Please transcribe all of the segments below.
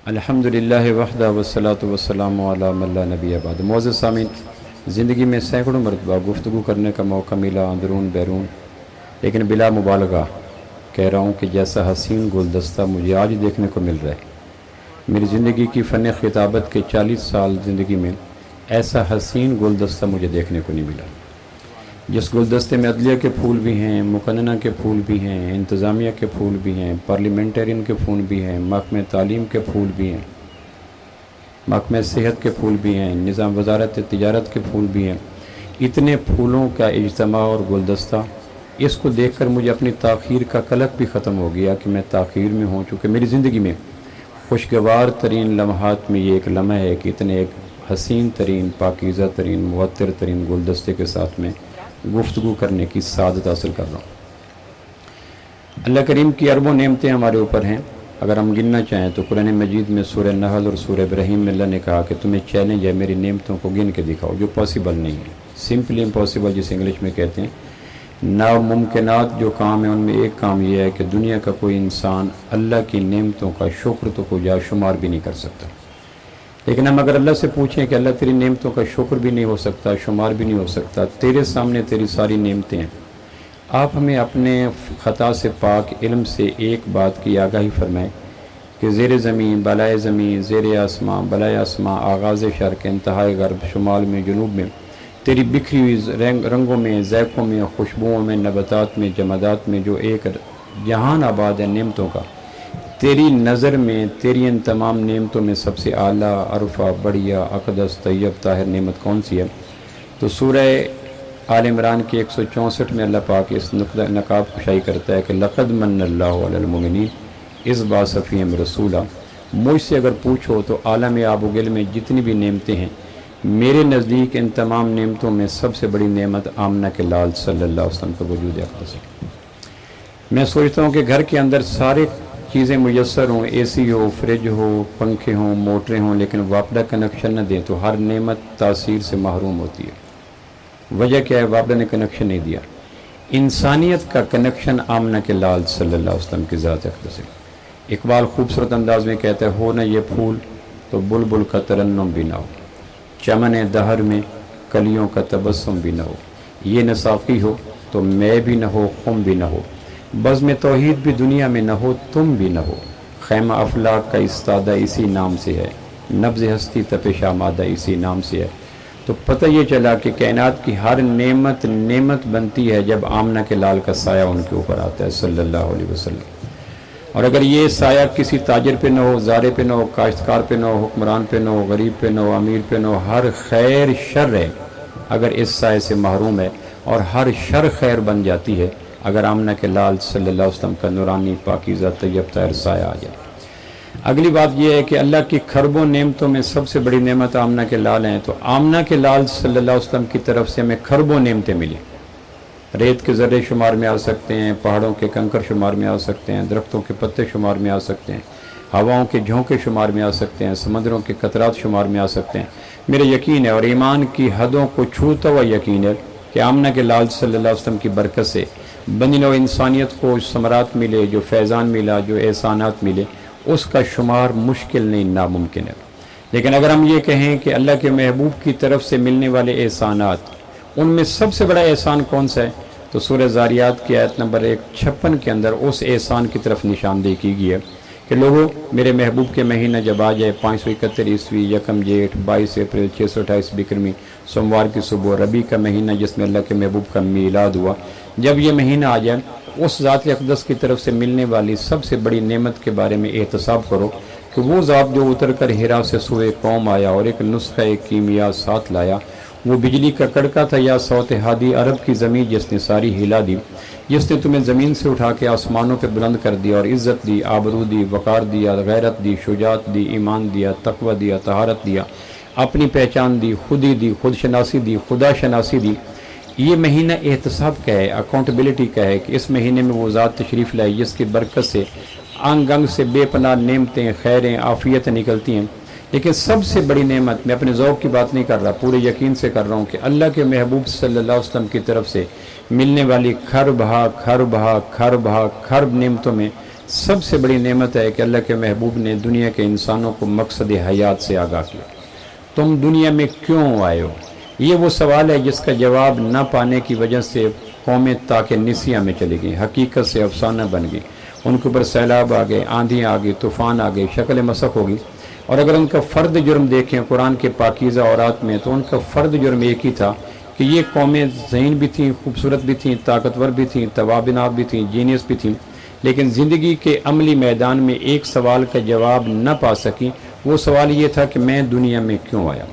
الحمدللہ وحدہ والصلاۃ والسلام علی من لا نبی بعد۔ معزز سامعین، زندگی میں سینکڑوں مرتبہ گفتگو کرنے کا موقع ملا اندرون بیرون، لیکن بلا مبالغہ کہہ رہا ہوں کہ جیسا حسین گلدستہ مجھے آج دیکھنے کو مل رہا ہے، میری زندگی کی فن خطابت کے 40 سال زندگی میں ایسا حسین گلدستہ مجھے دیکھنے کو نہیں ملا، جس گلدستے میں عدلیہ کے پھول بھی ہیں، مقننہ کے پھول بھی ہیں، انتظامیہ کے پھول بھی ہیں، پارلیمنٹرین کے پھول بھی ہیں، محکمہ تعلیم کے پھول بھی ہیں، محکمہ صحت کے پھول بھی ہیں، نظام وزارت تجارت کے پھول بھی ہیں، اتنے پھولوں کا اجتماع اور گلدستہ، اس کو دیکھ کر مجھے اپنی تاخیر کا قلق بھی ختم ہو گیا کہ میں تاخیر میں ہوں، چونکہ میری زندگی میں خوشگوار ترین لمحات میں یہ ایک لمحہ ہے کہ اتنے ایک حسین ترین، پاکیزہ ترین، معطر ترین گلدستے کے ساتھ میں گفتگو کرنے کی سعادت حاصل کر رہا ہوں۔ اللہ کریم کی اربوں نعمتیں ہمارے اوپر ہیں، اگر ہم گننا چاہیں تو قرآن مجید میں سورہ نحل اور سورہ ابراہیم میں اللہ نے کہا کہ تمہیں چیلنج ہے میری نعمتوں کو گن کے دکھاؤ، جو پاسبل نہیں ہے، سمپلی امپاسبل جسے انگلش میں کہتے ہیں۔ ناممکنات جو کام ہیں ان میں ایک کام یہ ہے کہ دنیا کا کوئی انسان اللہ کی نعمتوں کا شکر تو کو جا شمار بھی نہیں کر سکتا، لیکن ہم اگر اللہ سے پوچھیں کہ اللہ تیری نعمتوں کا شکر بھی نہیں ہو سکتا، شمار بھی نہیں ہو سکتا، تیرے سامنے تیری ساری نعمتیں ہیں، آپ ہمیں اپنے خطا سے پاک علم سے ایک بات کی آگاہی فرمائیں کہ زیر زمین، بالائے زمین، زیر آسماں، بالائے آسماں، آغاز شرق، انتہائے غرب، شمال میں، جنوب میں، تیری بکھری ہوئی رنگوں میں، ذائقوں میں، خوشبوؤں میں، نباتات میں، جمادات میں جو ایک جہان آباد ہے نعمتوں کا، تیری نظر میں تیری ان تمام نعمتوں میں سب سے اعلیٰ، عرفہ، بڑھیا، اقدس، طیب، طاہر نعمت کون سی ہے؟ تو سورہ آل عمران کی 164 میں اللہ پاک اس نقاب کشائی کرتا ہے کہ لقد من اللہ علی المؤمنین اذ بعث فیہم رسولا۔ مجھ سے اگر پوچھو تو عالم آب و گل میں جتنی بھی نعمتیں ہیں، میرے نزدیک ان تمام نعمتوں میں سب سے بڑی نعمت آمنہ کے لال صلی اللہ علیہ وسلم کا وجود اقدس ہے۔ میں سوچتا ہوں کہ گھر کے اندر سارے چیزیں میسر ہوں، اے سی ہو، فریج ہو، پنکھے ہوں، موٹریں ہوں، لیکن واپڈا کنیکشن نہ دیں تو ہر نعمت تاثیر سے محروم ہوتی ہے۔ وجہ کیا ہے؟ واپڈا نے کنیکشن نہیں دیا۔ انسانیت کا کنیکشن آمنہ کے لال صلی اللہ علیہ وسلم کی ذات اقدس ہے۔ اقبال خوبصورت انداز میں کہتا ہے، ہو نہ یہ پھول تو بلبل کا ترنم بھی نہ ہو، چمن دہر میں کلیوں کا تبسم بھی نہ ہو، یہ نہ ساقی ہو تو میں بھی نہ ہو، خم بھی نہ ہو، بزم توحید بھی دنیا میں نہ ہو، تم بھی نہ ہو، خیمہ افلاک کا استادہ اسی نام سے ہے، نبض ہستی تپش آمادہ اسی نام سے ہے۔ تو پتہ یہ چلا کہ کائنات کی ہر نعمت بنتی ہے جب آمنہ کے لال کا سایہ ان کے اوپر آتا ہے صلی اللہ علیہ وسلم۔ اور اگر یہ سایہ کسی تاجر پہ نہ ہو، زارے پہ نہ ہو، کاشتکار پہ نہ ہو، حکمران پہ نہ ہو، غریب پہ نہ ہو، امیر پہ نہ ہو، ہر خیر شر ہے اگر اس سائے سے محروم ہے، اور ہر شر خیر بن جاتی ہے اگر آمنہ کے لال صلی اللہ علیہ وسلم کا نورانی پاکیزہ طیب طاہر سایہ آ جائے۔ اگلی بات یہ ہے کہ اللہ کی کھربوں نعمتوں میں سب سے بڑی نعمت آمنہ کے لال ہیں، تو آمنہ کے لال صلی اللہ علیہ وسلم کی طرف سے ہمیں کھربوں نعمتیں ملی۔ ریت کے ذرے شمار میں آ سکتے ہیں، پہاڑوں کے کنکر شمار میں آ سکتے ہیں، درختوں کے پتے شمار میں آ سکتے ہیں، ہواؤں کے جھونکے شمار میں آ سکتے ہیں، سمندروں کے قطرات شمار میں آ سکتے ہیں۔ میرے یقین ہے اور ایمان کی حدوں کو چھوتا ہوا یقین ہے کہ آمنہ کے لال صلی اللہ علیہ وسلم کی برکت سے بنی نوع انسانیت کو ثمرات ملے، جو فیضان ملا، جو احسانات ملے، اس کا شمار مشکل نہیں، ناممکن ہے۔ لیکن اگر ہم یہ کہیں کہ اللہ کے محبوب کی طرف سے ملنے والے احسانات، ان میں سب سے بڑا احسان کون سا ہے، تو سورہ زاریات کی آیت نمبر 156 کے اندر اس احسان کی طرف نشاندہی کی گئی ہے کہ لوگوں، میرے محبوب کے مہینہ جب آ جائے، 571 عیسوی، 1 جیٹھ، 22 اپریل 628 بکرمی، سوموار کی صبح، ربیع کا مہینہ جس میں اللہ کے محبوب کا میلاد ہوا، جب یہ مہینہ آ جائے، اس ذات اقدس کی طرف سے ملنے والی سب سے بڑی نعمت کے بارے میں احتساب کرو کہ وہ ذات جو اتر کر ہرا سے سوئے قوم آیا اور ایک نسخہ کیمیا ساتھ لایا، وہ بجلی کا کڑکا تھا یا صوت ہادی عرب کی زمین جس نے ساری ہلا دی، جس نے تمہیں زمین سے اٹھا کے آسمانوں پہ بلند کر دیا اور عزت دی، آبرو دی، وقار دیا، غیرت دی، شجاعت دی، ایمان دیا، تقوی دیا، طہارت دیا، اپنی پہچان دی، خودی دی، خود شناسی دی، خدا شناسی دی۔ یہ مہینہ احتساب کا ہے، اکاؤنٹیبلٹی کا ہے کہ اس مہینے میں وہ ذات تشریف لائے جس کی برکت سے انگ انگ سے بے پناہ نعمتیں، خیریں، عافیتیں نکلتی ہیں۔ لیکن سب سے بڑی نعمت، میں اپنے ذوق کی بات نہیں کر رہا، پورے یقین سے کر رہا ہوں کہ اللہ کے محبوب صلی اللہ علیہ وسلم کی طرف سے ملنے والی کھرب نعمتوں میں سب سے بڑی نعمت ہے کہ اللہ کے محبوب نے دنیا کے انسانوں کو مقصد حیات سے آگاہ کیا۔ تم دنیا میں کیوں آئے ہو؟ یہ وہ سوال ہے جس کا جواب نہ پانے کی وجہ سے قومیں تاکہ نسیاں میں چلی گئیں، حقیقت سے افسانہ بن گئی، ان کے اوپر سیلاب آ گئے، آندھیاں آ گئی، طوفان آ گئے، شکل مسخ ہوگی۔ اور اگر ان کا فرد جرم دیکھیں قرآن کے پاکیزہ اورات میں تو ان کا فرد جرم ایک ہی تھا کہ یہ قومیں ذہین بھی تھیں، خوبصورت بھی تھیں، طاقتور بھی تھیں، توابنات بھی تھیں، جینیس بھی تھیں، لیکن زندگی کے عملی میدان میں ایک سوال کا جواب نہ پا سکی۔ وہ سوال یہ تھا کہ میں دنیا میں کیوں آیا؟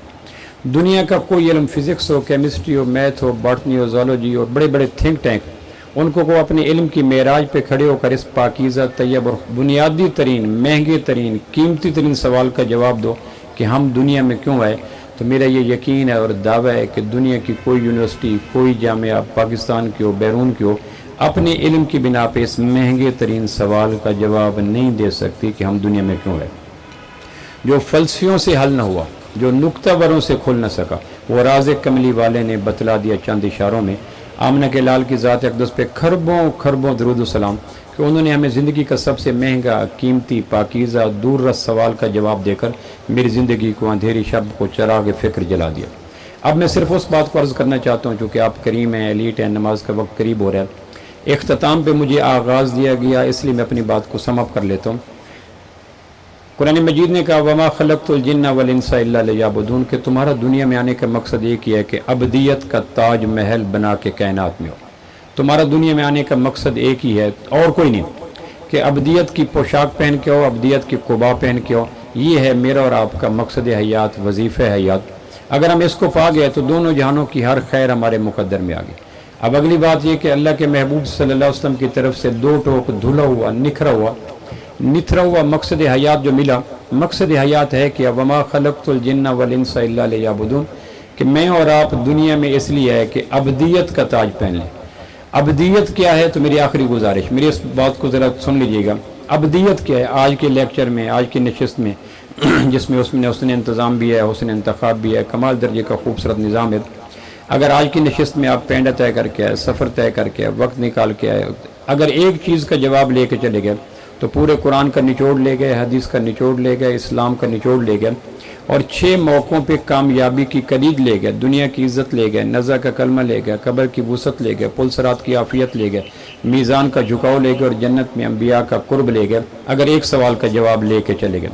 دنیا کا کوئی علم، فزکس ہو، کیمسٹری ہو، میتھ ہو، باٹنی ہو، زولوجی ہو، بڑے بڑے تھنک ٹینک، ان کو اپنے علم کی معراج پہ کھڑے ہو کر اس پاکیزہ، طیب اور بنیادی ترین، مہنگے ترین، قیمتی ترین سوال کا جواب دو کہ ہم دنیا میں کیوں آئے، تو میرا یہ یقین ہے اور دعویٰ ہے کہ دنیا کی کوئی یونیورسٹی، کوئی جامعہ، پاکستان کی ہو، بیرون کی ہو، اپنے علم کی بنا پہ اس مہنگے ترین سوال کا جواب نہیں دے سکتی کہ ہم دنیا میں کیوں آئے۔ جو فلسفیوں سے حل نہ ہوا، جو نکتہ وروں سے کھل نہ سکا، وہ راز کملی والے نے بتلا دیا چند اشاروں میں۔ آمنہ کے لال کی ذات اقدس پہ کھربوں کھربوں درود و سلام کہ انہوں نے ہمیں زندگی کا سب سے مہنگا، قیمتی، پاکیزہ، دور رس سوال کا جواب دے کر میری زندگی کو، اندھیری شب کو چراغ فکر جلا دیا۔ اب میں صرف اس بات کو عرض کرنا چاہتا ہوں چونکہ آپ کریم ہیں، ایلیٹ ہیں، نماز کا وقت قریب ہو رہا ہے، اختتام پہ مجھے آغاز دیا گیا، اس لیے میں اپنی بات کو سم اپ کر لیتا ہوں۔ قرآن مجید نے کہا وما خلقت الجن والانس الا لیعبدون کہ تمہارا دنیا میں آنے کا مقصد ایک ہی ہے کہ ابدیت کا تاج محل بنا کے کائنات میں ہو۔ تمہارا دنیا میں آنے کا مقصد ایک ہی ہے اور کوئی نہیں کہ ابدیت کی پوشاک پہن کے ہو، ابدیت کی قبا پہن کے ہو۔ یہ ہے میرا اور آپ کا مقصد حیات، وظیفہ حیات۔ اگر ہم اس کو پا گئے تو دونوں جہانوں کی ہر خیر ہمارے مقدر میں آ گئی۔ اب اگلی بات یہ کہ اللہ کے محبوب صلی اللہ علیہ وسلم کی طرف سے دو ٹوک دھلا ہوا، نتھرا ہوا مقصد حیات جو ملا، مقصد حیات ہے کہ وما خلقت الجن والانس الا لیعبدون کہ میں اور آپ دنیا میں اس لیے ہے کہ ابدیت کا تاج پہن لیں۔ ابدیت کیا ہے؟ تو میری آخری گزارش، میری اس بات کو ذرا سن لیجئے گا۔ ابدیت کیا ہے؟ آج کے لیکچر میں، آج کی نشست میں جس میں اس نے حسن انتظام بھی ہے، حسن انتخاب بھی ہے، کمال درجے کا خوبصورت نظام ہے، اگر آج کی نشست میں آپ پینڈا طے کر کے آئے، سفر طے کر کے آئے، وقت نکال کے آئے، اگر ایک چیز کا جواب لے کے چلے گئے تو پورے قرآن کا نچوڑ لے گئے، حدیث کا نچوڑ لے گئے، اسلام کا نچوڑ لے گئے، اور 6 موقعوں پہ کامیابی کی کلید لے گئے، دنیا کی عزت لے گئے، نزا کا کلمہ لے گئے، قبر کی وسعت لے گئے، پل صراط کی عافیت لے گئے، میزان کا جھکاؤ لے گئے، اور جنت میں انبیاء کا قرب لے گئے۔ اگر ایک سوال کا جواب لے کے چلے گئے،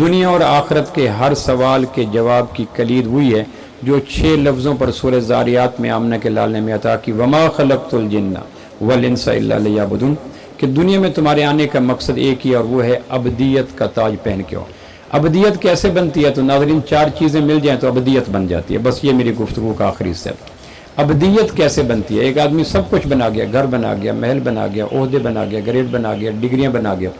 دنیا اور آخرت کے ہر سوال کے جواب کی کلید وہی ہے جو 6 لفظوں پر سورہ زاریات میں آمنہ کے لال نے میں عطا کی وما خلقت الجن والانس الا لیعبدون کہ دنیا میں تمہارے آنے کا مقصد ایک ہی اور وہ ہے ابدیت کا تاج پہن کے ہو۔ ابدیت کیسے بنتی ہے؟ تو ناظرین 4 چیزیں مل جائیں تو ابدیت بن جاتی ہے۔ بس یہ میری گفتگو کا آخری حصہ ہے۔ ابدیت کیسے بنتی ہے؟ ایک آدمی سب کچھ بنا گیا، گھر بنا گیا، محل بنا گیا، عہدے بنا گیا، گریڈ بنا گیا، ڈگریاں بنا گیا،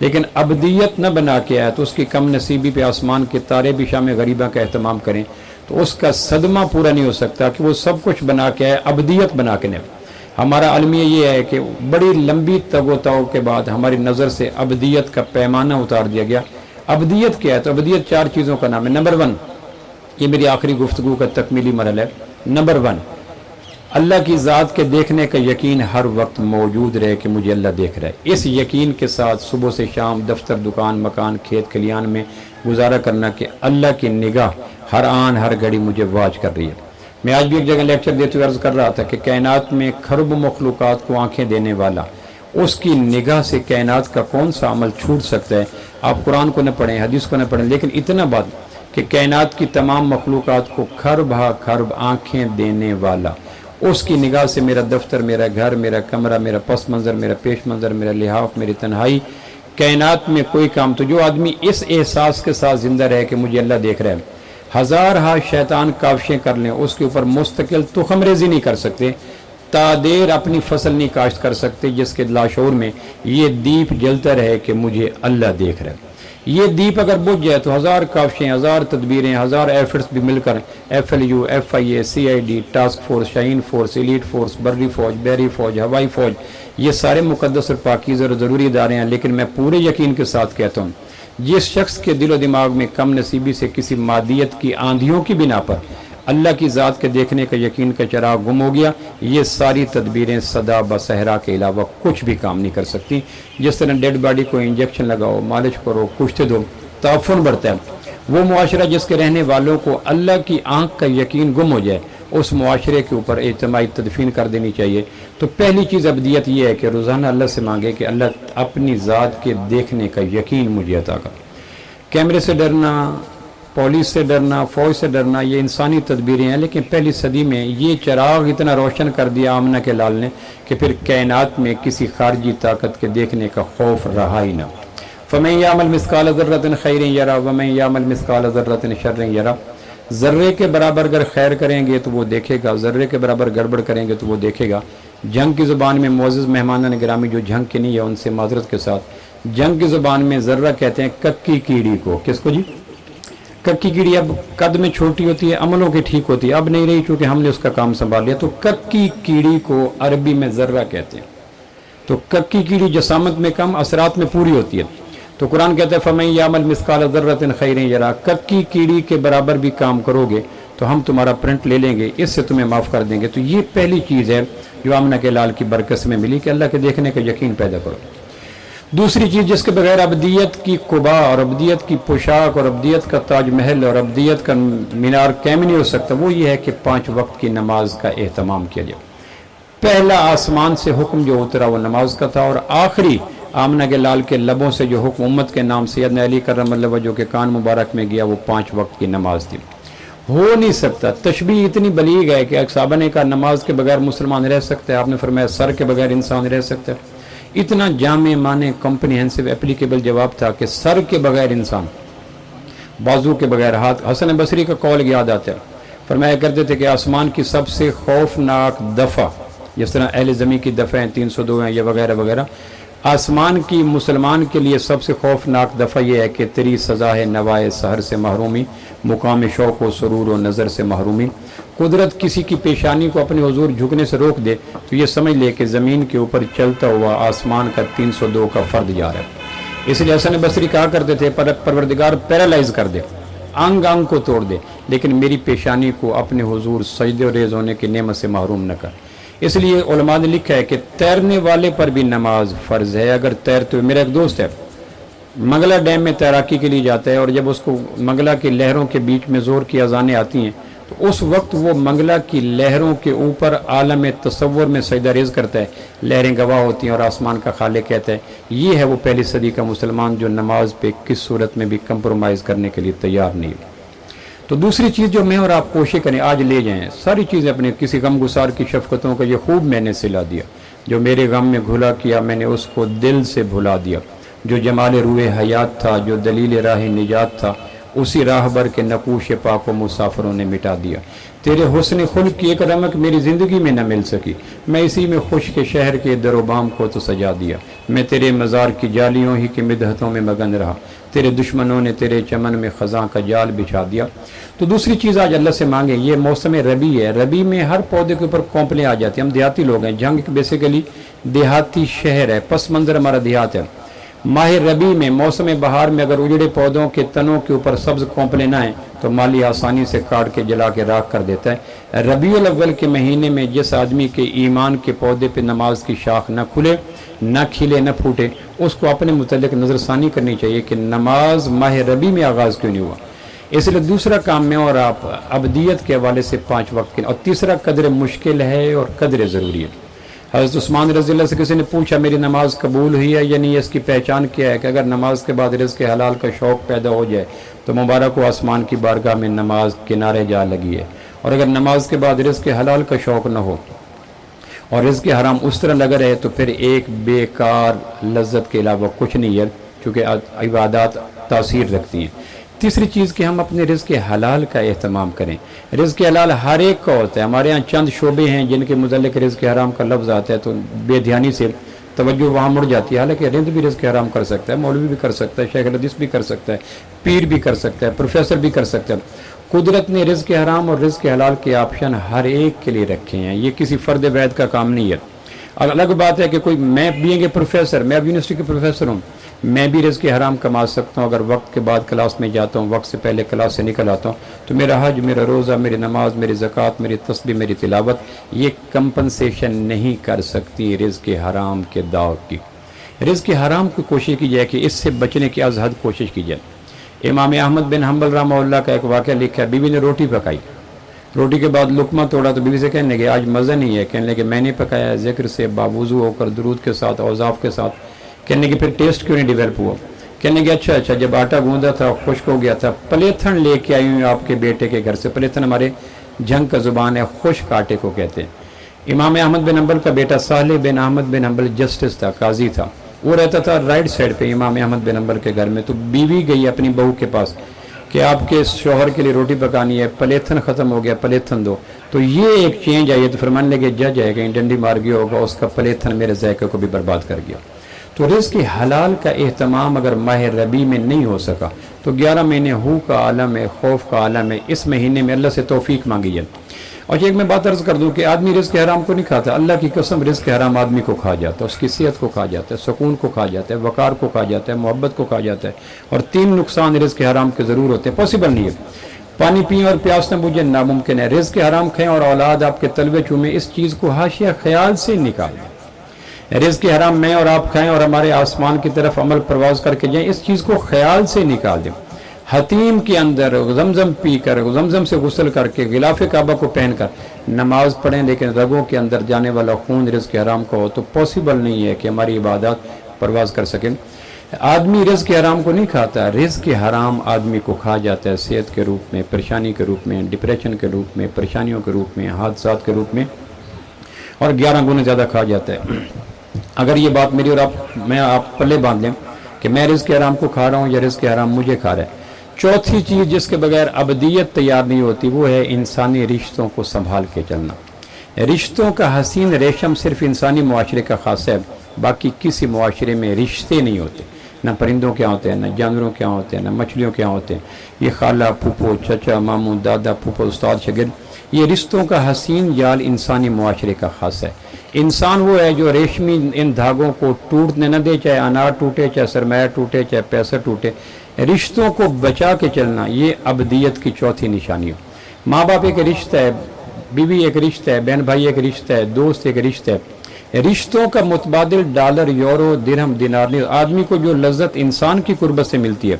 لیکن ابدیت نہ بنا کے آیا تو اس کی کم نصیبی پہ آسمان کے تارے بھی شام غریبہ کا اہتمام کریں تو اس کا صدمہ پورا نہیں ہو سکتا کہ وہ سب کچھ بنا کے آئے، ابدیت بنا کے نہیں۔ ہمارا المیہ یہ ہے کہ بڑی لمبی تگ و تو کے بعد ہماری نظر سے ابدیت کا پیمانہ اتار دیا گیا۔ ابدیت کیا ہے؟ تو ابدیت 4 چیزوں کا نام ہے۔ نمبر 1، یہ میری آخری گفتگو کا تکمیلی مرحلہ ہے۔ نمبر 1، اللہ کی ذات کے دیکھنے کا یقین ہر وقت موجود رہے کہ مجھے اللہ دیکھ رہا ہے۔ اس یقین کے ساتھ صبح سے شام دفتر، دکان، مکان، کھیت کھلیان میں گزارا کرنا کہ اللہ کی نگاہ ہر آن ہر گھڑی مجھے واچ کر رہی ہے۔ میں آج بھی ایک جگہ لیکچر دیتے ہوئے عرض کر رہا تھا کہ کائنات میں کھرب مخلوقات کو آنکھیں دینے والا، اس کی نگاہ سے کائنات کا کون سا عمل چھوٹ سکتا ہے؟ آپ قرآن کو نہ پڑھیں، حدیث کو نہ پڑھیں، لیکن اتنا بات کہ کائنات کی تمام مخلوقات کو کھرب ہا کھرب آنکھیں دینے والا، اس کی نگاہ سے میرا دفتر، میرا گھر، میرا کمرہ، میرا پس منظر، میرا پیش منظر، میرا لحاف، میری تنہائی، کائنات میں کوئی کام تو جو آدمی اس احساس کے ساتھ زندہ رہے کہ مجھے اللہ دیکھ رہا ہے، ہزار ہا شیطان کاوشیں کر لیں اس کے اوپر مستقل تخم ریزی نہیں کر سکتے، تادیر اپنی فصل نہیں کاشت کر سکتے جس کے لاشعور میں یہ دیپ جلتا رہے کہ مجھے اللہ دیکھ رہا ہے۔ یہ دیپ اگر بجھ جائے تو ہزار کاوشیں، ہزار تدبیریں، ہزار ایفرٹس بھی مل کر FLU، FIA، CID، task force, Shaheen force, elite force, بری فوج، بحری فوج، ہوائی فوج، یہ سارے مقدس اور پاکیزہ اور ضروری ادارے ہیں، لیکن میں پورے یقین کے ساتھ کہتا ہوں جس شخص کے دل و دماغ میں کم نصیبی سے کسی مادیت کی آندھیوں کی بنا پر اللہ کی ذات کے دیکھنے کا یقین کا چراغ گم ہو گیا، یہ ساری تدبیریں صدا بصحرا کے علاوہ کچھ بھی کام نہیں کر سکتی۔ جس طرح ڈیڈ باڈی کو انجیکشن لگاؤ، مالش کرو، کشتے دو، تعفن بڑھتا ہے۔ وہ معاشرہ جس کے رہنے والوں کو اللہ کی آنکھ کا یقین گم ہو جائے، اس معاشرے کے اوپر اجتماعی تدفین کر دینی چاہیے۔ تو پہلی چیز ابدیت یہ ہے کہ روزانہ اللہ سے مانگے کہ اللہ اپنی ذات کے دیکھنے کا یقین مجھے عطا کر۔ کیمرے سے ڈرنا، پولیس سے ڈرنا، فوج سے ڈرنا، یہ انسانی تدبیریں ہیں، لیکن پہلی صدی میں یہ چراغ اتنا روشن کر دیا آمنہ کے لال نے کہ پھر کائنات میں کسی خارجی طاقت کے دیکھنے کا خوف رہا ہی نہ۔ فَمَن يَعْمَلْ مِثْقَالَ ذَرَّةٍ خَيْرٍ يَرَهُ وَمَن يَعْمَلْ مِثْقَالَ ذَرَّةٍ شَرٍّ يَرَهُ۔ ذرے کے برابر اگر خیر کریں گے تو وہ دیکھے گا، ذرے کے برابر گڑبڑ کریں گے تو وہ دیکھے گا۔ جنگ کی زبان میں معزز مہمانان گرامی جو جنگ کے نہیں ہے ان سے معذرت کے ساتھ، جنگ کی زبان میں ذرہ کہتے ہیں ککی کیڑی کو۔ کس کو جی؟ ککی کیڑی اب قد میں چھوٹی ہوتی ہے، عملوں کی ٹھیک ہوتی ہے، اب نہیں رہی چونکہ ہم نے اس کا کام سنبھال لیا، تو ککی کیڑی کو عربی میں ذرہ کہتے ہیں۔ تو ککی کیڑی جسامت میں کم، اثرات میں پوری ہوتی ہے۔ تو قرآن کہتا ہے فَمَن يَعْمَلْ مِثْقَالَ ذَرَّةٍ خَيْرٍ يَرَهُ، ککی کیڑی کے برابر بھی کام کرو گے تو ہم تمہارا پرنٹ لے لیں گے، اس سے تمہیں معاف کر دیں گے۔ تو یہ پہلی چیز ہے جو آمنہ کے لال کی برکت میں ملی کہ اللہ کے دیکھنے کا یقین پیدا کرو۔ دوسری چیز جس کے بغیر ابدیت کی قبا اور ابدیت کی پوشاک اور ابدیت کا تاج محل اور ابدیت کا مینار قائم نہیں ہو سکتا، وہ یہ ہے کہ 5 وقت کی نماز کا اہتمام کیا جائے۔ پہلا آسمان سے حکم جو اترا وہ نماز کا تھا، اور آخری آمنہ کے لال کے لبوں سے جو حکم امت کے نام سیدنا علی کرم اللہ وجہ کے کان مبارک میں گیا وہ 5 وقت کی نماز تھی۔ ہو نہیں سکتا، تشبیہ اتنی بلیغ ہے کہ صحابہ نے کہا نماز کے بغیر مسلمان رہ سکتا ہے، آپ نے فرمایا سر کے بغیر انسان رہ سکتا ہے۔ اتنا جامع معنی کمپریہنسو اپلیکیبل جواب تھا کہ سر کے بغیر انسان، بازو کے بغیر ہاتھ۔ حسن بصری کا قول یاد آتا ہے، فرمایا کرتے تھے کہ آسمان کی سب سے خوفناک دفعہ، جس طرح اہل زمین کی دفعہ ہیں 302 ہیں یا وغیرہ وغیرہ، آسمان کی مسلمان کے لیے سب سے خوفناک دفعہ یہ ہے کہ تیری سزا ہے نوائے سحر سے محرومی، مقام شوق و سرور و نظر سے محرومی۔ قدرت کسی کی پیشانی کو اپنے حضور جھکنے سے روک دے تو یہ سمجھ لے کہ زمین کے اوپر چلتا ہوا آسمان کا 302 کا فرد جا رہا ہے۔ اس لیے حسن بصری کہا کرتے تھے پروردگار پیرالائز کر دے، انگ انگ کو توڑ دے، لیکن میری پیشانی کو اپنے حضور سجدے و ریز ہونے کی نعمت سے محروم نہ کر۔ اس لیے علماء نے لکھا ہے کہ تیرنے والے پر بھی نماز فرض ہے اگر تیرتے ہوئے۔ میرا ایک دوست ہے منگلہ ڈیم میں تیراکی کے لیے جاتا ہے، اور جب اس کو منگلہ کی لہروں کے بیچ میں زور کی اذانیں آتی ہیں تو اس وقت وہ منگلہ کی لہروں کے اوپر عالم تصور میں سجدہ ریز کرتا ہے، لہریں گواہ ہوتی ہیں اور آسمان کا خالق کہتا ہے۔ یہ ہے وہ پہلی صدی کا مسلمان جو نماز پہ کس صورت میں بھی کمپرومائز کرنے کے لیے تیار نہیں ہے۔ تو دوسری چیز جو میں اور آپ کوشش کریں آج لے جائیں، ساری چیزیں اپنے کسی غم گسار کی شفقتوں کا یہ خوب میں نے سلا دیا، جو میرے غم میں گھلا کیا میں نے اس کو دل سے بھلا دیا، جو جمال روح حیات تھا، جو دلیل راہ نجات تھا، اسی راہ بر کے نقوش پاک و مسافروں نے مٹا دیا۔ تیرے حسن خلق کی ایک رمق میری زندگی میں نہ مل سکی، میں اسی میں خوش کے شہر کے در و بام کو تو سجا دیا۔ میں تیرے مزار کی جالیوں ہی کی مدحتوں میں مگن رہا، تیرے دشمنوں نے تیرے چمن میں خزاں کا جال بچھا دیا۔ تو دوسری چیز آج اللہ سے مانگیں، یہ موسم ربی ہے، ربی میں ہر پودے کے اوپر کونپلیں آ جاتی ہیں۔ ہم دیہاتی لوگ ہیں، جنگ بیسیکلی دیہاتی شہر ہے، پس منظر ہمارا دیہات ہے۔ ماہ ربی میں موسم بہار میں اگر اجڑے پودوں کے تنوں کے اوپر سبز کونپلیں نہ آئیں تو مالی آسانی سے کاٹ کے جلا کے راکھ کر دیتا ہے۔ ربیع الاول کے مہینے میں جس آدمی کے ایمان کے پودے پہ نماز کی شاخ نہ کھلے، نہ کھلے، نہ پھوٹے، اس کو اپنے متعلق نظر ثانی کرنی چاہیے کہ نماز ماہ ربی میں آغاز کیوں نہیں ہوا۔ اس لیے دوسرا کام میں اور آپ ابدیت کے حوالے سے 5 وقت کے، اور تیسرا قدر مشکل ہے اور قدر ضروری ہے۔ حضرت عثمان رضی اللہ سے کسی نے پوچھا میری نماز قبول ہوئی ہے یا نہیں، اس کی پہچان کیا ہے؟ کہ اگر نماز کے بعد رزق حلال کا شوق پیدا ہو جائے تو مبارک و آسمان کی بارگاہ میں نماز کنارے جا لگی ہے، اور اگر نماز کے بعد رزق حلال کا شوق نہ ہو اور رزق حرام اس طرح لگا رہے تو پھر ایک بیکار لذت کے علاوہ کچھ نہیں ہے، چونکہ عبادات تاثیر رکھتی ہیں۔ تیسری چیز کہ ہم اپنے رزق حلال کا اہتمام کریں۔ رزق حلال ہر ایک کا ہوتا ہے، ہمارے ہاں چند شعبے ہیں جن کے متعلق رزق حرام کا لفظ آتا ہے تو بے دھیانی سے توجہ وہاں مڑ جاتی ہے، حالانکہ رند بھی رزق حرام کر سکتا ہے، مولوی بھی کر سکتا ہے، شیخ الحدیث بھی کر سکتا ہے، پیر بھی کر سکتا ہے، پروفیسر بھی کر سکتا ہے۔ قدرت نے رزق حرام اور رزق حلال کے آپشن ہر ایک کے لیے رکھے ہیں، یہ کسی فرد واحد کا کام نہیں ہے۔ الگ بات ہے کہ کوئی میں بی اے کے پروفیسر، میں اب یونیورسٹی کے پروفیسر ہوں، میں بھی رزق حرام کما سکتا ہوں اگر وقت کے بعد کلاس میں جاتا ہوں، وقت سے پہلے کلاس سے نکل آتا ہوں، تو میرا حج، میرا روزہ، میری نماز، میری زکوٰۃ، میری تسبیح، میری تلاوت یہ کمپنسیشن نہیں کر سکتی رزق حرام کے داؤ کی۔ رزق حرام کی کوشش کی جائے کہ اس سے بچنے کی از حد کوشش کی جائے۔ امام احمد بن حنبل رحمہ اللہ کا ایک واقعہ لکھا ہے، بیوی نے روٹی پکائی، روٹی کے بعد لقمہ توڑا تو بیوی سے کہنے لگے آج مزہ نہیں ہے، کہنے لگے میں نے پکایا، ذکر سے باوضو ہو کر درود کے ساتھ اوصاف کے ساتھ، کہنے لگے پھر ٹیسٹ کیوں نہیں ڈیولپ ہوا؟ کہنے لگے اچھا جب آٹا گوندا تھا خشک ہو گیا تھا، پلیتھن لے کے آئی ہوں آپ کے بیٹے کے گھر سے۔ پلیتھن ہمارے جنگ کا زبان ہے، خشک آٹے کو کہتے ہیں۔ امام احمد بن حنبل کا بیٹا صالح بن احمد بن حنبل جسٹس تھا، قاضی تھا، وہ رہتا تھا رائٹ سائڈ پہ امام احمد بن حنبل کے گھر میں۔ تو بیوی گئی اپنی بہو کے پاس کہ آپ کے شوہر کے لیے روٹی پکانی ہے، پلیتھن ختم ہو گیا، پلیتھن دو۔ تو یہ ایک چینج آئی ہے، تو فرمانے لگے جج ہے کہیں ڈنڈی مار گیا ہوگا، اس کا پلیتھن میرے ذائقے کو بھی برباد کر گیا۔ تو رزق حلال کا اہتمام اگر ماہ ربیع میں نہیں ہو سکا تو 11 مہینے ہو کا عالم ہے، خوف کا عالم ہے، اس مہینے میں اللہ سے توفیق مانگی جائے۔ اور ایک میں بات عرض کر دوں کہ آدمی رزق حرام کو نہیں کھاتا، اللہ کی قسم رزق حرام آدمی کو کھا جاتا ہے، اس کی صحت کو کھا جاتا ہے، سکون کو کھا جاتا ہے، وقار کو کھا جاتا ہے، محبت کو کھا جاتا ہے۔ اور 3 نقصان رزق حرام کے ضرور ہوتے ہیں، پاسبل نہیں ہے۔ پانی پئیں اور پیاس نہ بجھے ناممکن ہے۔ رزق حرام کھائیں اور اولاد آپ کے تلوے چومیں، اس چیز کو حاشیہ خیال سے نکال دیں۔ رزق حرام میں اور آپ کھائیں اور ہمارے آسمان کی طرف عمل پرواز کر کے جائیں، اس چیز کو خیال سے نکال دیں۔ حتیم کے اندر زمزم پی کر، زمزم سے غسل کر کے، غلاف کعبہ کو پہن کر نماز پڑھیں، لیکن رگوں کے اندر جانے والا خون رزق حرام کا ہو تو پاسبل نہیں ہے کہ ہماری عبادات پرواز کر سکیں۔ آدمی رزق حرام کو نہیں کھاتا، رزق حرام آدمی کو کھا جاتا ہے، صحت کے روپ میں، پریشانی کے روپ میں، ڈپریشن کے روپ میں، پریشانیوں کے روپ میں، حادثات کے روپ میں، اور 11 گنے زیادہ کھا جاتا ہے۔ اگر یہ بات میری اور آپ پلے باندھ لیں کہ میں رزق حرام کو کھا رہا ہوں یا رزق حرام مجھے کھا رہا ہے۔ چوتھی چیز جس کے بغیر ابدیت تیار نہیں ہوتی وہ ہے انسانی رشتوں کو سنبھال کے چلنا۔ رشتوں کا حسین ریشم صرف انسانی معاشرے کا خاص ہے، باقی کسی معاشرے میں رشتے نہیں ہوتے، نہ پرندوں کے ہوتے ہیں، نہ جانوروں کے ہوتے ہیں، نہ مچھلیوں کے ہوتے ہیں۔ یہ خالہ، پھوپھو، چچا، ماموں، دادا، پھوپھو، استاد، شاگرد، یہ رشتوں کا حسین جال انسانی معاشرے کا خاص ہے۔ انسان وہ ہے جو ریشمی ان دھاگوں کو ٹوٹنے نہ دے، چاہے انار ٹوٹے، چاہے سرمایہ ٹوٹے، چاہے پیسہ ٹوٹے۔ رشتوں کو بچا کے چلنا یہ ابدیت کی چوتھی نشانی ہے۔ ماں باپ ایک رشتہ ہے، بیوی ایک رشتہ ہے، بہن بھائی ایک رشتہ ہے، دوست ایک رشتہ ہے۔ رشتوں کا متبادل ڈالر، یورو، درہم، دینار نہیں۔ آدمی کو جو لذت انسان کی قربت سے ملتی ہے،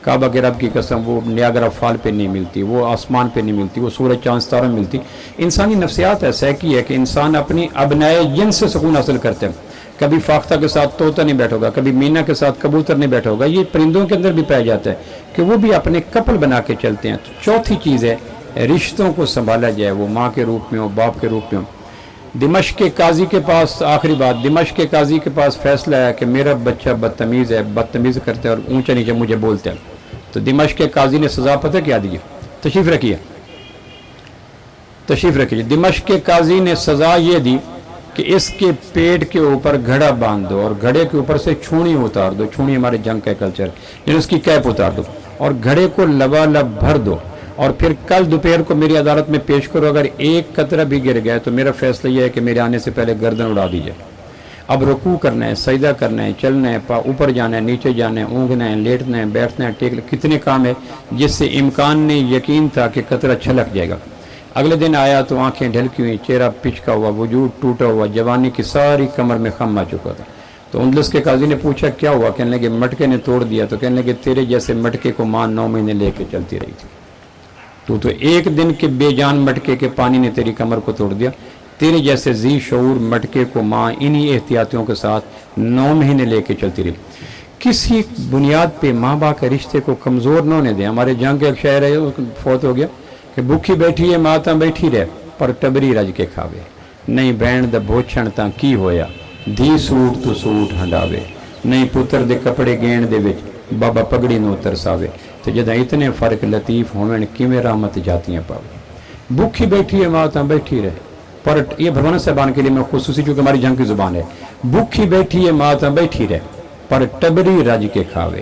کعبہ کے رب کی قسم، وہ نیاگرا فال پہ نہیں ملتی، وہ آسمان پہ نہیں ملتی، وہ سورج چاند ستاروں میں ملتی۔ انسانی نفسیات ایسا کی ہے کہ انسان اپنی ابنائے جنس سے سکون حاصل کرتے ہیں۔ کبھی فاختہ کے ساتھ طوطا نہیں بیٹھا ہوگا، کبھی مینا کے ساتھ کبوتر نہیں بیٹھا ہوگا۔ یہ پرندوں کے اندر بھی پایا جاتا ہے کہ وہ بھی اپنے کپل بنا کے چلتے ہیں۔ تو چوتھی چیز ہے رشتوں کو سنبھالا جائے، وہ ماں کے روپ میں ہو، باپ کے روپ میں ہو۔ دمشق کے قاضی کے پاس، آخری بات، دمشق کے قاضی کے پاس فیصلہ ہے کہ میرا بچہ بدتمیز ہے، بدتمیز کرتا ہے اور اونچا نیچے مجھے بولتا ہے۔ تو دمشق کے قاضی نے سزا پتہ کیا دی؟ تشریف رکھیے۔ دمشق کے قاضی نے سزا یہ دی کہ اس کے پیٹ کے اوپر گھڑا باندھ دو اور گھڑے کے اوپر سے چھونی اتار دو۔ چھونی ہمارے جنگ کا کلچر، یعنی اس کی کیپ اتار دو اور گھڑے کو لبالب بھر دو، اور پھر کل دوپہر کو میری عدالت میں پیش کرو۔ اگر ایک قطرہ بھی گر گیا تو میرا فیصلہ یہ ہے کہ میرے آنے سے پہلے گردن اڑا دی جائے۔ اب رکوع کرنا ہے، سجدہ کرنا ہے، چلنا ہے، اوپر جانا ہے، نیچے جانا ہے، اونگنا ہے، لیٹنا ہے، بیٹھنا ہے، ٹیکنا، کتنے کام ہے جس سے امکان نے یقین تھا کہ قطرہ چھلک جائے گا۔ اگلے دن آیا تو آنکھیں ڈھلکی ہوئی، چہرہ پچکا ہوا، وجود ٹوٹا ہوا، جوانی کی ساری کمر میں خم آ چکا تھا۔ تو اندلس کے قاضی نے پوچھا کیا ہوا؟ کہنے لگے مٹکے نے توڑ دیا۔ تو کہنے لگے تیرے جیسے مٹکے کو ماں 9 مہینے لے کے چلتی رہی تھی، تو ایک دن کے بے جان مٹکے کے پانی نے تیری کمر کو توڑ دیا۔ تیرے جیسے ذی شعور مٹکے کو ماں انہی احتیاطیوں کے ساتھ 9 مہینے لے کے چلتی رہی۔ کسی بنیاد پہ ماں باپ کے رشتے کو کمزور نہ ہونے دیں۔ ہمارے جنگ کے ایک شاعر ہے، فوت ہو گیا، کہ بھوکھی بیٹھی ہے ماں تاں بیٹھی رہ، پر ٹبری رج کے کھاوے، نہیں بہن دا بھوچھن تاں کی ہویا، دھی سوٹ تو سوٹ ہنڈاوے، نہیں پتر دے کپڑے گین دے وچ بابا پگڑی نو ترساوے۔ تو جدہ اتنے فرق لطیف ہوئن کیویں رحمت جاتیاں پاوے۔ بھوکھی بیٹھی ہے ماں تاں بیٹھی رہ، پر یہ بھرونا صاحبان کے لیے میں خصوصی چونکہ ہماری جنگ کی زبان ہے، بھوکھی بیٹھی ہے ماں تاں بیٹھی رہ، پر ٹبری رج کے کھاوے،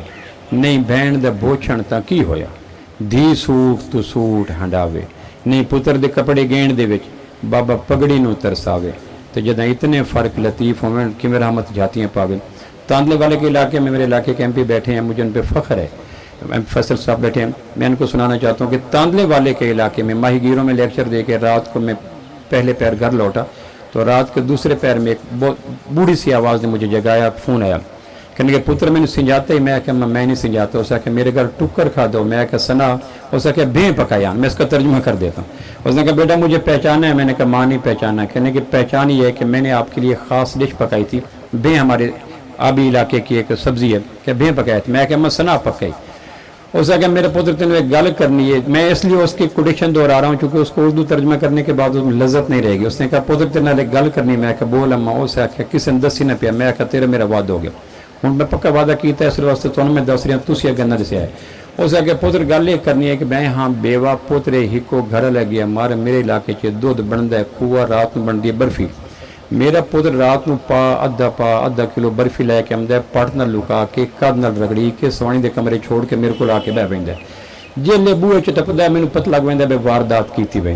نہیں بہن دا بھوچھن تاں کی ہویا، دھی سوٹ تو سوٹ ہنڈاوے، نہیں پتر دے کپڑے گین دے وچ بابا پگڑی نو ترساوے۔ تو جدہ اتنے فرق لطیف ہوئن کیویں رحمت جاتیاں پاوے۔ تاندلے والے کے علاقے میں میرے علاقے کے MP بیٹھے ہیں, مجھے ان پہ فخر ہے, فیصل صاحب بیٹھے ہیں. میں ان کو سنانا چاہتا ہوں کہ تاندلے والے کے علاقے میں ماہی گیروں میں لیکچر دے کے رات کو میں پہلے پیر گھر لوٹا تو رات کے دوسرے پیر میں ایک بوڑھی سی آواز نے مجھے جگایا, فون آیا, کہنے کہ پتر میں نے سنجاتا ہی, میں کہ میں نہیں سنجاتا. اسے کہ میرے گھر ٹکر کھا دو, میں کہ سنا, اسے کہ بھیں پکایا. میں اس کا ترجمہ کر دیتا ہوں. اس نے کہا بیٹا مجھے پہچانا ہے, میں نے کہا ماں نہیں پہچانا. کہنے کہ پہچان یہ ہے کہ میں نے آپ کے لیے خاص ڈش پکائی تھی, بھیں ہمارے آبی علاقے کی ایک سبزی ہے, کہ بھیں پکائی تھی. میں کہ میں سنا پکائی. اسے کہ میرے پتر تین ایک گل کرنی ہے, میں اس لیے اس کی کوٹیشن دہرا رہا ہوں چونکہ اس کو اردو ترجمہ کرنے کے بعد اس میں لذت نہیں رہے گی. اس نے کہا پتر تین ایک گل کرنی, میں کہ بول اماں. اسے آخیا کسی نے دسی نہ پیا, میں کہ تیرا میرا وعدہ ہو گیا, ہوں میں پکا وعدہ کیتا ہے, اس واسطے تو میں دس رہا تھی اگے نہ دسیا ہے. اسے آگے پتر گل یہ کرنی ہے کہ میں ہاں بیوہ پوترے ہکو گھر لگ گیا مارے میرے علاقے چ دودھ بنتا ہے, کھوا رات میں بنتی ہے برفی. میرا پتر رات میں آدھا کلو برفی لے کے آمد ہے, پٹ نہ لکا کے کد نہ رگڑی کے سوانی دے کمرے چھوڑ کے میرے کو آ کے بہ پہ جی لے بوئے ٹپتا ہے, مینوں پتہ لگ پہ بے واردات کیتی پہ.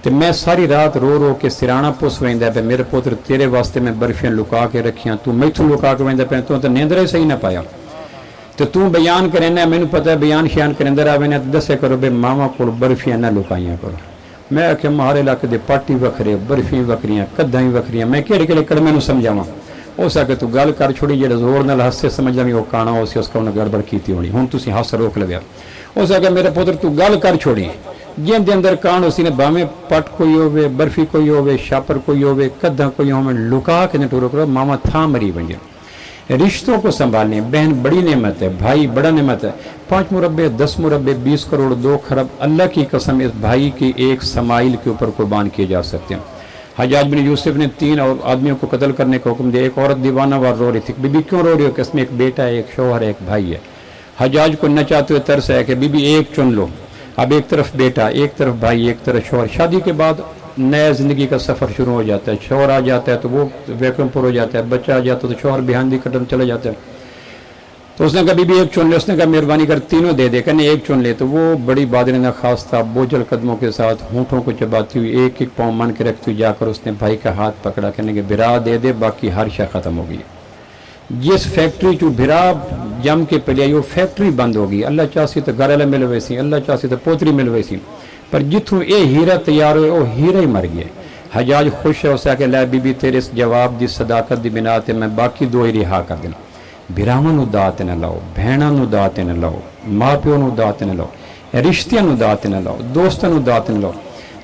تو میں ساری رات رو رو کے سرانا پس ویندا پہ, میرے پتر تیرے واسطے میں برفیاں لکا کے رکھیاں, تو میتھوں لکا کے ویندا پہ, تو نیندرا ہی صحیح نہ پایا. تو بیان کرنا ہے, مینوں پتہ ہے بیان شیان کرندہ رہے نے, دسے کرو بے ماما کو برفیاں نہ لکائیاں کرو. میں کہ ہمارے علاقے دے پاٹی وکھرے, برفی وکھریاں, کداں وکھریاں, میں کہڑے کڑمے نوں سمجھاواں. اس آ کے تو گل کر چھوڑی, جڑا زور نال ہسے سمجھ لیں وہ کانا ہو سی, اس کو انہیں گڑبڑ کیتی ہونی, ہن تسی ہس روک لویا. اس آ کے میرے پتر تو گل کر چھوڑی, جن دے اندر کان اسی نے باویں پٹ کوئی ہوے, برفی کوئی ہوے, شاپر کوئی ہوے, کداں کوئی ہوے, لکا کے نہ ٹورو کرو, ماما تھا مری بن جائے. رشتوں کو سنبھالنے, بہن بڑی نعمت ہے, بھائی بڑا نعمت ہے. 5 مربع 10 مربع 20 کروڑ 2 خرب, اللہ کی قسم اس بھائی کی ایک سمائل کے اوپر قربان کیے جا سکتے ہیں. حجاج بن یوسف نے 3 آدمیوں کو قتل کرنے کا حکم دیا. ایک عورت دیوانہ وار رو رہی تھی, بی بی کیوں رو رہی ہو, کہ اس میں ایک بیٹا ہے, ایک شوہر ہے, ایک بھائی ہے. حجاج کو نہ چاہتے ہوئے ترس ہے کہ بی بی ایک چن لو. اب ایک طرف بیٹا, ایک طرف بھائی, ایک طرف شوہر. شادی کے بعد نیا زندگی کا سفر شروع ہو جاتا ہے. شوہر آ جاتا ہے تو وہ ویکم پر ہو جاتا ہے, بچہ آ جاتا ہے تو شوہر بہاندی قدم چلا جاتا ہے. تو اس نے کہا بی بی ایک چن لے. اس نے کہا مہربانی کر تینوں دے دے, کہنے ایک چن لے. تو وہ بڑی بادرینہ خاص تھا, بوجھل قدموں کے ساتھ ہونٹوں کو چباتی ہوئی, ایک ایک پاؤں مان کے رکھتی ہوئی جا کر اس نے بھائی کا ہاتھ پکڑا, کہنے کہ بھرا دے دے, باقی ہر شے ختم ہو گئی. جس فیکٹری چو بھرا جم کے پلیائی وہ فیکٹری بند ہو گئی. اللہ چاہسی تو گھر والے مل ہوئے سی, اللہ چاہسی تو پوتری مل ہوئے سی, پر جتوں اے ہیرا تیار ہوئے وہ ہیرا ہی مر گئے. حجاج خوش ہے, اسے کہ لے بی بی تیرے اس جواب دی صداقت دی بنا تے میں باقی 2 ہی رہا کر دینا. بھراواں نوں دات نہ لاؤ, بہناں نوں دات نہ لاؤ, ماں پیو نوں دات نہ لاؤ, رشتیاں نوں دات نہ لاؤ, دوستاں نوں دات نہ لاؤ.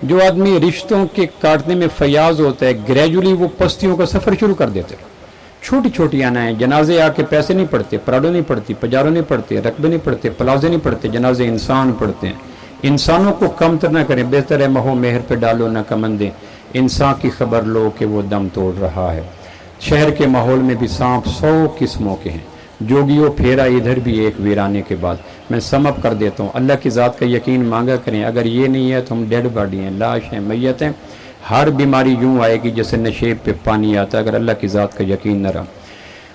جو آدمی رشتوں کے کاٹنے میں فیاض ہوتا ہے, گریجولی وہ پستیوں کا سفر شروع کر دیتے. چھوٹی چھوٹی آنا ہے, جنازے آ کے پیسے نہیں پڑتے, پراڈو نہیں پڑتی, پجارو نہیں پڑتے, رقبے نہیں پڑتے, پلازے نہیں پڑتے, جنازے انسان پڑتے ہیں. انسانوں کو کم تر نہ کریں, بہتر ہے مہو مہر پہ ڈالو نہ کمندیں. انسان کی خبر لو کہ وہ دم توڑ رہا ہے. شہر کے ماحول میں بھی سانپ 100 قسموں کے ہیں. جوگیوں پھیرا ادھر بھی ایک ویرانے کے بعد. میں سم اپ کر دیتا ہوں, اللہ کی ذات کا یقین مانگا کریں. اگر یہ نہیں ہے تو ہم ڈیڈ باڈی ہیں, لاش ہیں, میت ہیں. ہر بیماری یوں آئے گی جیسے نشیب پہ پانی آتا ہے, اگر اللہ کی ذات کا یقین نہ رہا.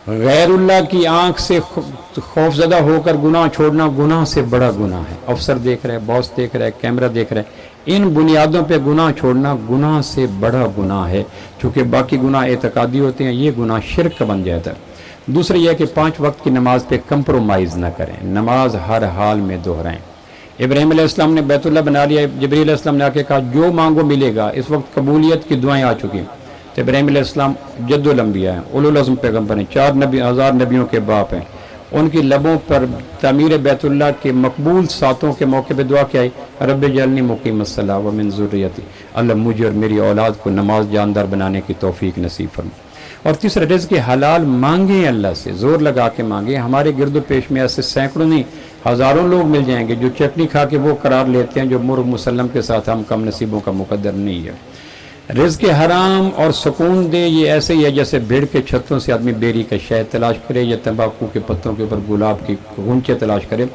غیر اللہ کی آنکھ سے خوف زدہ ہو کر گناہ چھوڑنا گناہ سے بڑا گناہ ہے. افسر دیکھ رہے, باس دیکھ رہے, کیمرہ دیکھ رہے, ان بنیادوں پہ گناہ چھوڑنا گناہ سے بڑا گناہ ہے. چونکہ باقی گناہ اعتقادی ہوتے ہیں, یہ گناہ شرک کا بن جاتا ہے. دوسرا یہ کہ 5 وقت کی نماز پہ کمپرومائز نہ کریں, نماز ہر حال میں دہرائیں. ابراہیم علیہ السلام نے بیت اللہ بنا لیا, جبریل علیہ السلام نے آ کے کہا جو مانگو ملے گا. اس وقت قبولیت کی دعائیں آ چکی ہیں. تو ابراہیم علیہ السلام جد الانبیاء ہیں, اولو العزم پیغمبر ہیں, 4,000 نبیوں کے باپ ہیں. ان کی لبوں پر تعمیر بیت اللہ کے مقبول ساتوں کے موقع پہ دعا کیا ہے, رب اجعلنی مقیم الصلاۃ ومن ذریتی, اللہ مجھے اور میری اولاد کو نماز جاندار بنانے کی توفیق نصیب فرما. اور تیسرا رزق حلال مانگیں, اللہ سے زور لگا کے مانگیں. ہمارے گرد و پیش میں ایسے سینکڑوں نہیں ہزاروں لوگ مل جائیں گے جو چٹنی کھا کے وہ قرار لیتے ہیں جو مرغ مسلم کے ساتھ ہم کم نصیبوں کا مقدر نہیں ہے. رزق حرام اور سکون دے, یہ ایسے ہی ہے جیسے بھیڑ کے چھتوں سے آدمی بیری کا شہد تلاش کرے یا تمباکو کے پتوں کے اوپر گلاب کی غنچے تلاش کرے.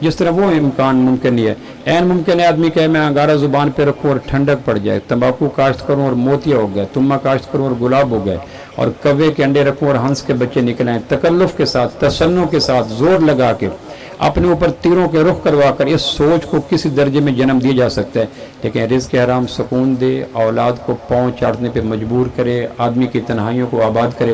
جس طرح وہ امکان ممکن نہیں ہے. عین ممکن ہے آدمی کہے میں انگارہ زبان پہ رکھوں اور ٹھنڈک پڑ جائے, تمباکو کاشت کروں اور موتیا ہو گئے, تما کاشت کروں اور گلاب ہو گئے, اور کوے کے انڈے رکھوں اور ہنس کے بچے نکل آئیں. تکلف کے ساتھ, تسنع کے ساتھ, زور لگا کے, اپنے اوپر تیروں کے رخ کروا کر اس سوچ کو کسی درجے میں جنم دیا جا سکتا ہے. لیکن رزق حرام سکون دے, اولاد کو پاؤں چاٹنے پہ مجبور کرے, آدمی کی تنہائیوں کو آباد کرے.